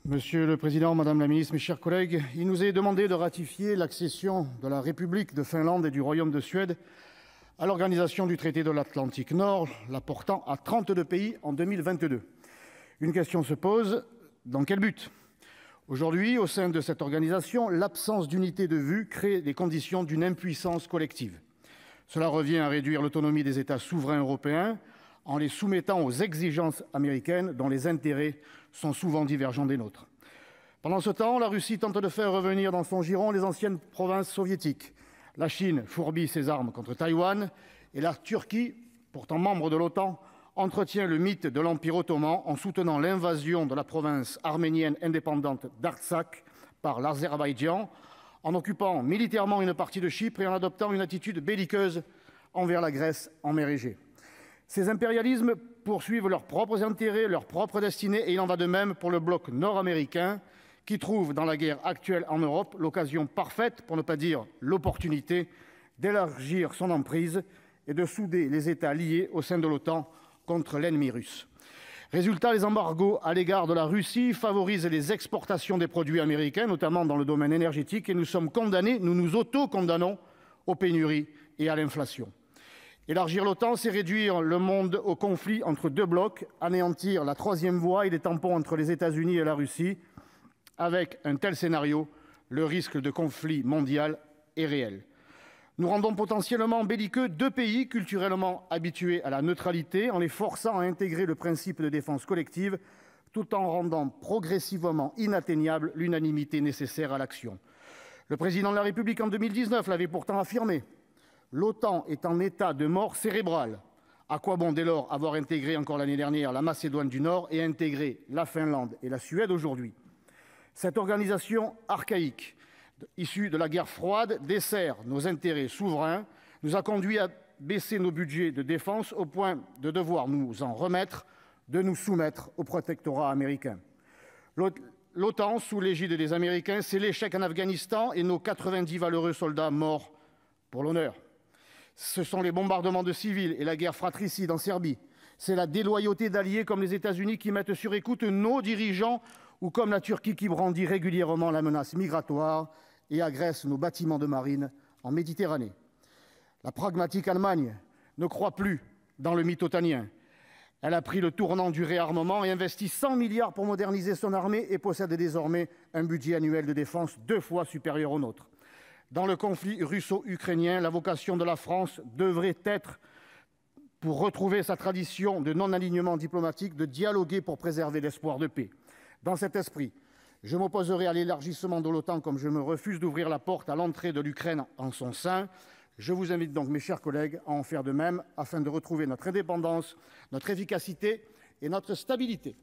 Monsieur le président, madame la ministre, mes chers collègues, il nous est demandé de ratifier l'accession de la République de Finlande et du Royaume de Suède à l'Organisation du traité de l'Atlantique Nord, la portant à 32 pays en 2022. Une question se pose, dans quel but ? Aujourd'hui, au sein de cette organisation, l'absence d'unité de vue crée les conditions d'une impuissance collective. Cela revient à réduire l'autonomie des États souverains européens en les soumettant aux exigences américaines dont les intérêts sont souvent divergents des nôtres. Pendant ce temps, la Russie tente de faire revenir dans son giron les anciennes provinces soviétiques. La Chine fourbit ses armes contre Taïwan et la Turquie, pourtant membre de l'OTAN, entretient le mythe de l'Empire ottoman en soutenant l'invasion de la province arménienne indépendante d'Artsakh par l'Azerbaïdjan, en occupant militairement une partie de Chypre et en adoptant une attitude belliqueuse envers la Grèce en mer Égée. Ces impérialismes poursuivent leurs propres intérêts, leur propre destinée, et il en va de même pour le bloc nord-américain qui trouve dans la guerre actuelle en Europe l'occasion parfaite, pour ne pas dire l'opportunité, d'élargir son emprise et de souder les États liés au sein de l'OTAN contre l'ennemi russe. Résultat, les embargos à l'égard de la Russie favorisent les exportations des produits américains, notamment dans le domaine énergétique, et nous sommes condamnés, nous nous auto-condamnons aux pénuries et à l'inflation. Élargir l'OTAN, c'est réduire le monde au conflit entre deux blocs, anéantir la troisième voie et les tampons entre les États-Unis et la Russie. Avec un tel scénario, le risque de conflit mondial est réel. Nous rendons potentiellement belliqueux deux pays culturellement habitués à la neutralité en les forçant à intégrer le principe de défense collective tout en rendant progressivement inatteignable l'unanimité nécessaire à l'action. Le président de la République en 2019 l'avait pourtant affirmé. L'OTAN est en état de mort cérébrale. À quoi bon dès lors avoir intégré encore l'année dernière la Macédoine du Nord et intégrer la Finlande et la Suède aujourd'hui ? Cette organisation archaïque, issue de la guerre froide, dessert nos intérêts souverains, nous a conduit à baisser nos budgets de défense au point de devoir nous en remettre, de nous soumettre au protectorat américain. L'OTAN, sous l'égide des Américains, c'est l'échec en Afghanistan et nos 90 valeureux soldats morts pour l'honneur. Ce sont les bombardements de civils et la guerre fratricide en Serbie. C'est la déloyauté d'alliés comme les États-Unis qui mettent sur écoute nos dirigeants ou comme la Turquie qui brandit régulièrement la menace migratoire et agresse nos bâtiments de marine en Méditerranée. La pragmatique Allemagne ne croit plus dans le mythe otanien. Elle a pris le tournant du réarmement et investit 100 milliards pour moderniser son armée et possède désormais un budget annuel de défense 2 fois supérieur au nôtre. Dans le conflit russo-ukrainien, la vocation de la France devrait être, pour retrouver sa tradition de non-alignement diplomatique, de dialoguer pour préserver l'espoir de paix. Dans cet esprit, je m'opposerai à l'élargissement de l'OTAN comme je me refuse d'ouvrir la porte à l'entrée de l'Ukraine en son sein. Je vous invite donc, mes chers collègues, à en faire de même afin de retrouver notre indépendance, notre efficacité et notre stabilité.